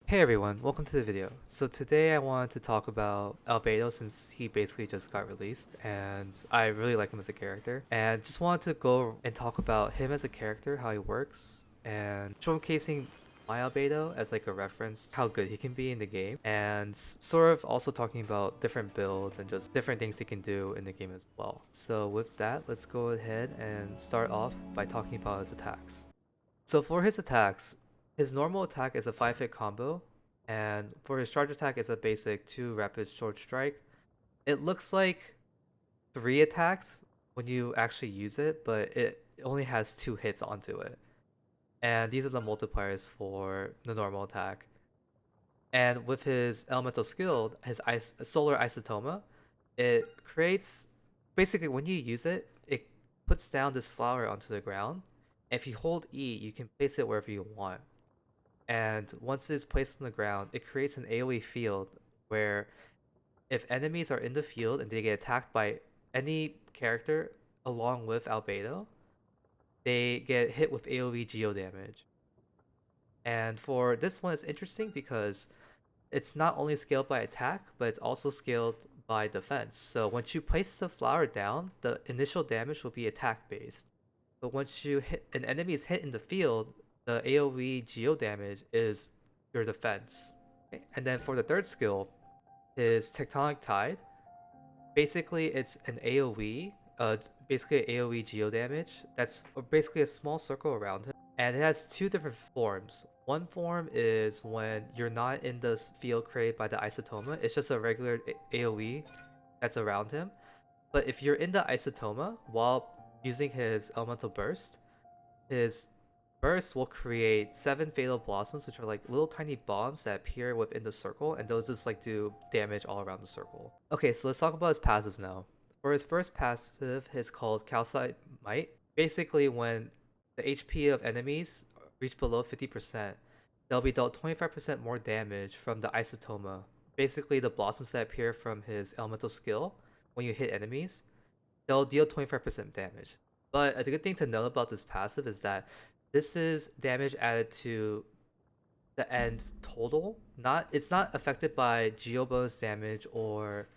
Hey everyone, welcome to the video. So today I wanted to talk about Albedo since he basically just got released and I really like him as a character. And just wanted to go and talk about him as a character, how he works, and showcasing my Albedo as like a reference to how good he can be in the game. And sort of also talking about different builds and just different things he can do in the game as well. So with that, let's go ahead and start off by talking about his attacks. So for his attacks, his normal attack is a 5-hit combo, and for his charge attack it's a basic 2 rapid short strike. It looks like 3 attacks when you actually use it, but it only has 2 hits onto it. And these are the multipliers for the normal attack. And with his elemental skill, his solar isotoma, it creates basically when you use it, it puts down this flower onto the ground. If you hold E, you can place it wherever you want. And once it is placed on the ground, it creates an AoE field where if enemies are in the field and they get attacked by any character along with Albedo, they get hit with AoE geo damage. And for this one, it's interesting because it's not only scaled by attack, but it's also scaled by defense. So once you place the flower down, the initial damage will be attack based. But once you hit an enemy is hit in the field, the AoE geo damage is your defense. Okay? And then for the third skill is Tectonic Tide. Basically, it's an AoE, basically an AoE geo damage. That's basically a small circle around him, and it has two different forms. One form is when you're not in the field created by the Isotoma. It's just a regular AoE that's around him. But if you're in the Isotoma while using his Elemental Burst, his burst will create 7 Fatal Blossoms, which are like little tiny bombs that appear within the circle, and those just like do damage all around the circle. Okay, so let's talk about his passive now. For his first passive, it's called Calcite Might. Basically, when the HP of enemies reach below 50%, they'll be dealt 25% more damage from the Isotoma. Basically, the blossoms that appear from his elemental skill when you hit enemies, they'll deal 25% damage. But the good thing to know about this passive is that this is damage added to the end total. It's not affected by geo bonus damage or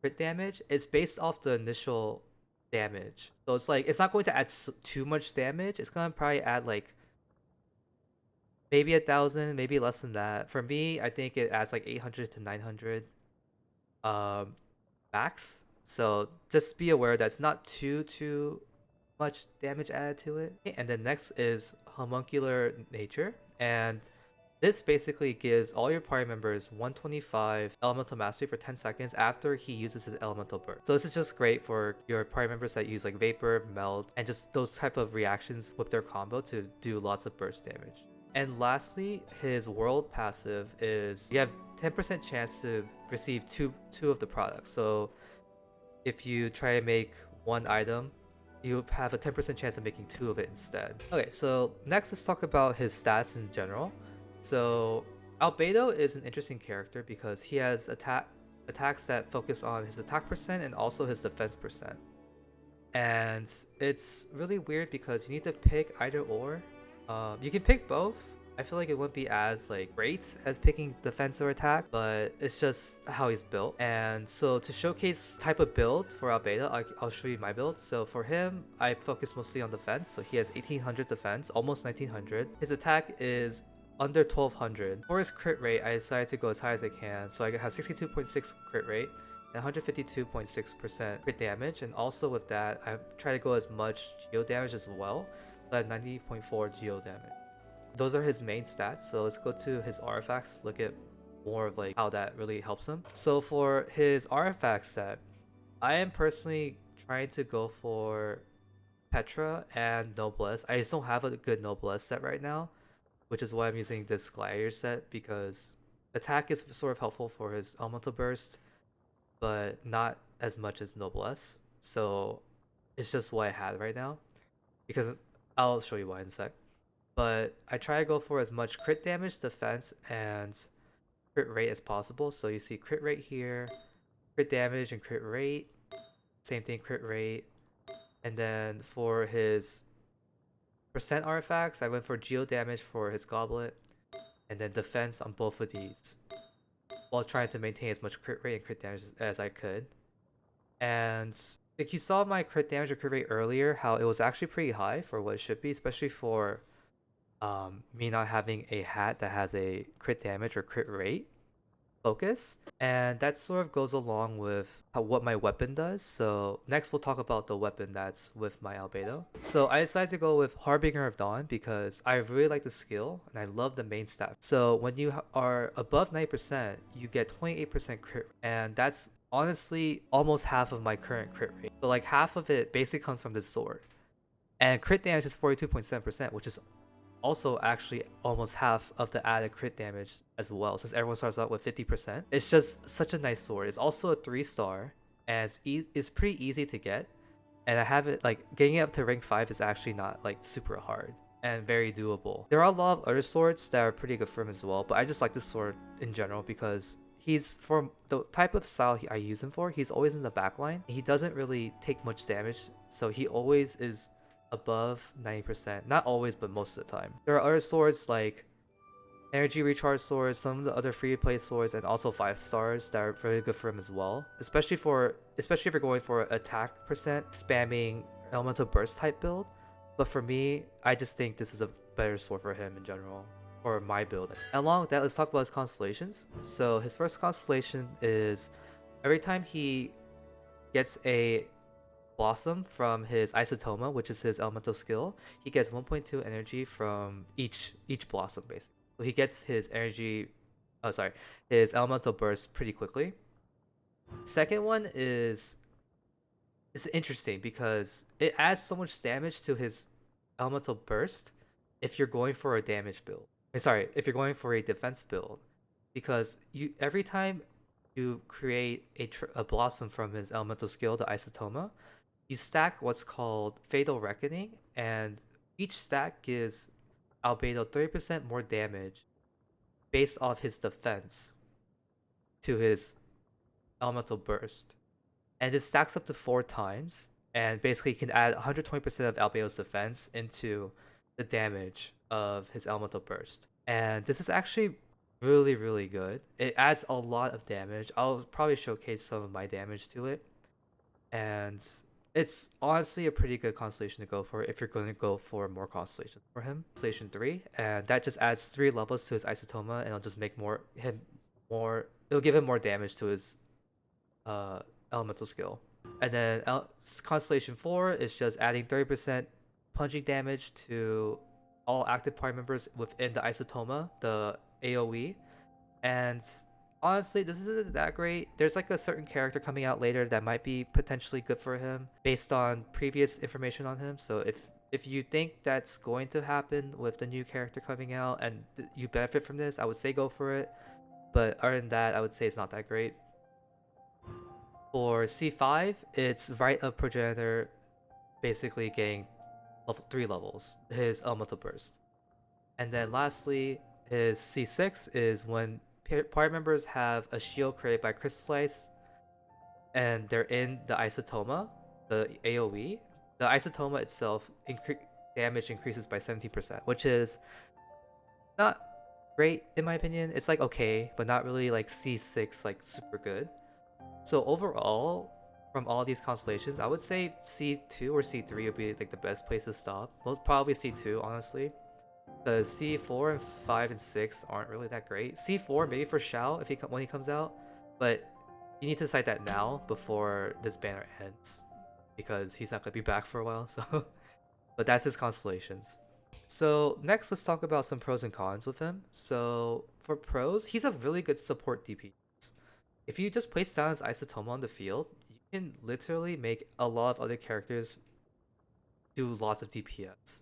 crit damage. It's based off the initial damage. So it's like it's not going to add too much damage. It's gonna probably add like maybe 1,000, maybe less than that. For me, I think it adds like 800 to 900 max. So just be aware that's not too much damage added to it. Okay, and then next is Homuncular Nature, and this basically gives all your party members 125 elemental mastery for 10 seconds after he uses his elemental burst. So this is just great for your party members that use like vapor, melt, and just those type of reactions with their combo to do lots of burst damage. And lastly, his world passive is you have 10% chance to receive two of the products. So if you try to make one item, you have a 10% chance of making 2 of it instead. Okay, so next let's talk about his stats in general. So Albedo is an interesting character because he has attacks that focus on his attack percent and also his defense percent. And it's really weird because you need to pick either or. You can pick both. I feel like it wouldn't be as like great as picking defense or attack, but it's just how he's built. And so to showcase type of build for Albedo, I'll show you my build. So for him, I focus mostly on defense. So he has 1800 defense, almost 1900. His attack is under 1200. For his crit rate, I decided to go as high as I can. So I have 62.6 crit rate and 152.6% crit damage. And also with that, I try to go as much geo damage as well, but 90.4 geo damage. Those are his main stats. So let's go to his artifacts, look at more of like how that really helps him. So for his artifact set, I am personally trying to go for Petra and Noblesse. I just don't have a good Noblesse set right now, which is why I'm using this Gladiator set, because attack is sort of helpful for his elemental burst, but not as much as Noblesse. So it's just what I had right now, because I'll show you why in a sec. But I try to go for as much crit damage, defense, and crit rate as possible. So you see crit rate here, crit damage and crit rate. Same thing, crit rate. And then for his percent artifacts, I went for geo damage for his goblet, and then defense on both of these, while trying to maintain as much crit rate and crit damage as I could. And like you saw my crit damage or crit rate earlier, how it was actually pretty high for what it should be, especially for me not having a hat that has a crit damage or crit rate focus. And that sort of goes along with what my weapon does. So next we'll talk about the weapon that's with my Albedo. So I decided to go with Harbinger of Dawn because I really like the skill and I love the main stat. So when you are above 90%, you get 28% crit, and that's honestly almost half of my current crit rate. So like half of it basically comes from this sword. And crit damage is 42.7%, which is also actually almost half of the added crit damage as well, since everyone starts out with 50%. It's just such a nice sword. It's also a 3-star, and it's pretty easy to get. And I have it, like, getting it up to rank 5 is actually not, like, super hard and very doable. There are a lot of other swords that are pretty good for him as well, but I just like this sword in general because he's, for the type of style I use him for, he's always in the backline. He doesn't really take much damage, so he always is above 90%. Not always, but most of the time. There are other swords like energy recharge swords, some of the other free to play swords, and also 5-stars that are really good for him as well. Especially if you're going for attack percent, spamming elemental burst type build. But for me, I just think this is a better sword for him in general, or my build. And along with that, let's talk about his constellations. So his first constellation is every time he gets a Blossom from his Isotoma, which is his elemental skill, he gets 1.2 energy from each blossom basically. So he gets his his elemental burst pretty quickly. Second one is it's interesting because it adds so much damage to his elemental burst if you're going for a damage build. If you're going for a defense build, because every time you create a blossom from his elemental skill, the Isotoma, you stack what's called Fatal Reckoning, and each stack gives Albedo 30% more damage based off his defense to his elemental burst. And it stacks up to 4 times, and basically you can add 120% of Albedo's defense into the damage of his elemental burst. And this is actually really, really good. It adds a lot of damage. I'll probably showcase some of my damage to it. And it's honestly a pretty good constellation to go for if you're going to go for more constellations for him. Constellation 3, and that just adds 3 levels to his Isotoma, and it'll just make it'll give him more damage to his elemental skill. And then Constellation 4 is just adding 30% punching damage to all active party members within the Isotoma, the AoE. And honestly, this isn't that great. There's like a certain character coming out later that might be potentially good for him based on previous information on him. So if you think that's going to happen with the new character coming out and you benefit from this, I would say go for it. But other than that, I would say it's not that great. For C5, it's Rite of Progenitor basically getting 3 levels, his elemental burst. And then lastly, his C6 is when party members have a shield created by Crystallize and they're in the Isotoma, the AoE. The Isotoma itself damage increases by 17%, which is not great in my opinion. It's like okay, but not really like C6 like super good. So overall, from all these constellations, I would say C2 or C3 would be like the best place to stop. Well, probably C2 honestly. Because C4 and 5 and 6 aren't really that great. C4 maybe for Shao when he comes out, but you need to decide that now before this banner ends, because he's not gonna be back for a while. So, but that's his constellations. So next, let's talk about some pros and cons with him. So for pros, he's a really good support DP. If you just place down his Isotoma on the field, you can literally make a lot of other characters do lots of DPS.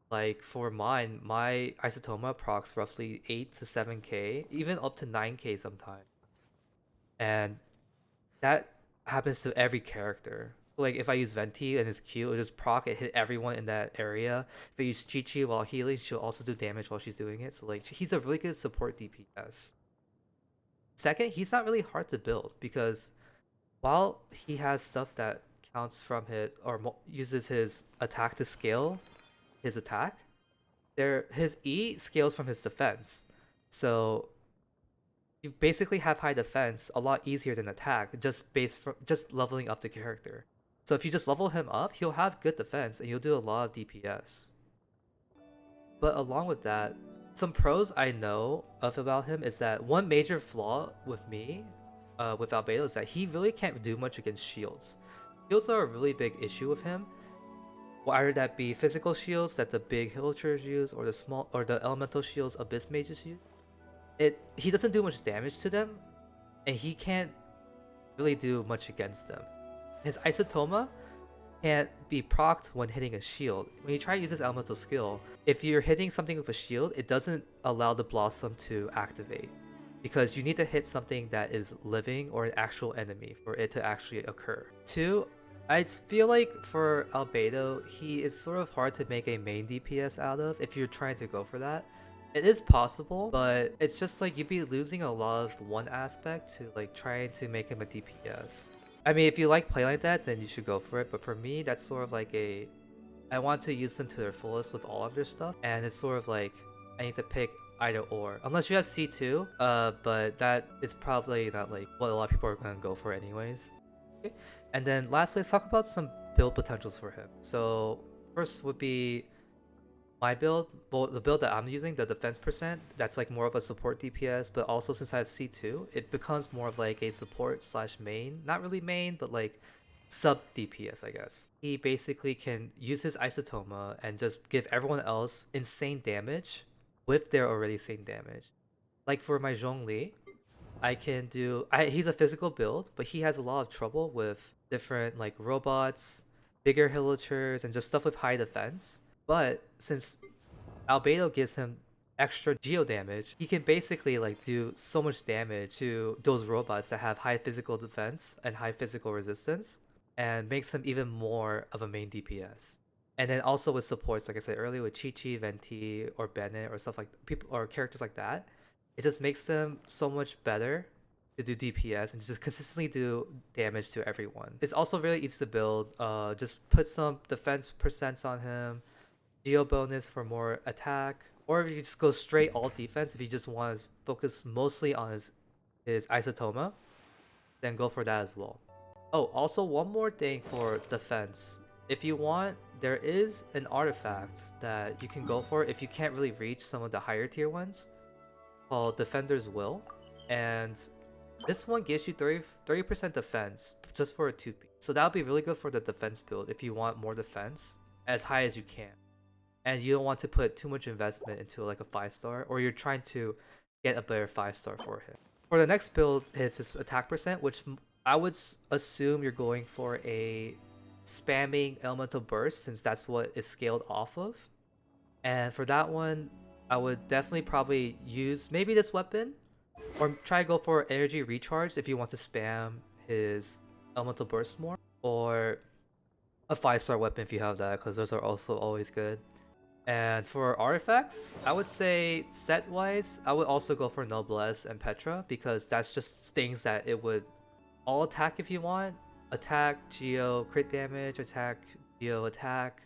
Like for mine, my Isotoma procs roughly 8 to 7k, even up to 9k sometimes. And that happens to every character. So like if I use Venti and his Q, it'll just proc it, hit everyone in that area. If I use Chi-Chi while healing, she'll also do damage while she's doing it. So like he's a really good support DPS. Second, he's not really hard to build because while he has stuff that counts from his or uses his attack to scale his attack, his E scales from his defense. So you basically have high defense a lot easier than attack, just based from just leveling up the character. So if you just level him up, he'll have good defense and you'll do a lot of DPS. But along with that, some pros I know of about him is that one major flaw with me, with Albedo, is that he really can't do much against shields. Shields are a really big issue with him. Either that be physical shields that the big hillagers use, or the elemental shields abyss mages use. He doesn't do much damage to them, and he can't really do much against them. His Isotoma can't be procced when hitting a shield. When you try to use this elemental skill, if you're hitting something with a shield, it doesn't allow the blossom to activate, because you need to hit something that is living or an actual enemy for it to actually occur. 2, I feel like for Albedo, he is sort of hard to make a main DPS out of if you're trying to go for that. It is possible, but it's just like you'd be losing a lot of one aspect to like trying to make him a DPS. I mean, if you like playing like that, then you should go for it. But for me, that's sort of like I want to use them to their fullest with all of their stuff, and it's sort of like I need to pick either or. Unless you have C2, but that is probably not like what a lot of people are gonna go for anyways. Okay. And then lastly, let's talk about some build potentials for him. So first would be my build, well, the build that I'm using, the defense percent, that's like more of a support DPS, but also since I have C2, it becomes more of like a support slash main. Not really main, but like sub DPS, I guess. He basically can use his Isotoma and just give everyone else insane damage with their already insane damage. Like for my Zhongli, I can do, he's a physical build, but he has a lot of trouble with different like robots, bigger hillagers, and just stuff with high defense. But since Albedo gives him extra geo damage, he can basically like do so much damage to those robots that have high physical defense and high physical resistance, and makes him even more of a main DPS. And then also with supports, like I said earlier, with Chi-Chi, Venti, or Bennett, or stuff like people or characters like that, it just makes them so much better to do DPS and just consistently do damage to everyone. It's also really easy to build. Just put some defense percents on him, geo bonus for more attack, or if you just go straight all defense, if you just want to focus mostly on his Isotoma, then go for that as well. Oh, also one more thing for defense. If you want, there is an artifact that you can go for if you can't really reach some of the higher tier ones, called Defender's Will, and this one gives you 30% defense just for a 2P. So that would be really good for the defense build if you want more defense as high as you can, and you don't want to put too much investment into like a 5-star, or you're trying to get a better 5-star for him. For the next build, it's his attack percent, which I would assume you're going for a spamming elemental burst, since that's what is scaled off of. And for that one, I would definitely probably use maybe this weapon, or try to go for energy recharge if you want to spam his elemental burst more, or a 5-star weapon if you have that, because those are also always good. And for artifacts, I would say set wise, I would also go for Noblesse and Petra, because that's just things that it would all attack if you want. Attack, Geo, crit damage, attack, Geo, attack.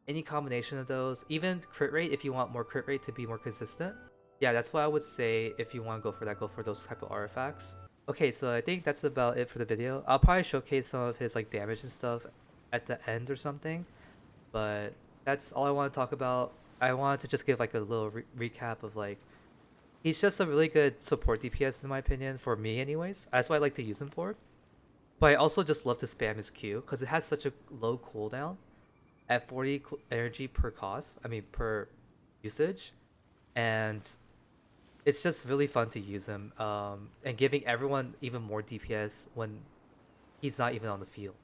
Any combination of those. Even crit rate if you want more crit rate to be more consistent. Yeah, that's what I would say if you want to go for that, go for those type of artifacts. Okay, so I think that's about it for the video. I'll probably showcase some of his like damage and stuff at the end or something. But that's all I want to talk about. I wanted to just give like a little recap of like, he's just a really good support DPS in my opinion, for me anyways. That's what I like to use him for. But I also just love to spam his Q because it has such a low cooldown at 40 energy per cost, I mean per usage, and it's just really fun to use him, and giving everyone even more DPS when he's not even on the field.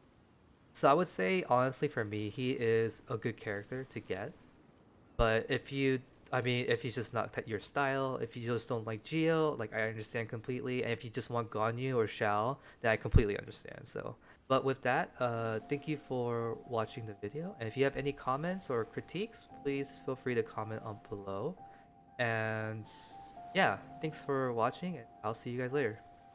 So I would say honestly for me, he is a good character to get. But if you, I mean, if he's just not your style, if you just don't like Geo, like I understand completely. And if you just want Ganyu or Xiao, then I completely understand. So, but with that, thank you for watching the video. And if you have any comments or critiques, please feel free to comment on below. And yeah, thanks for watching, and I'll see you guys later.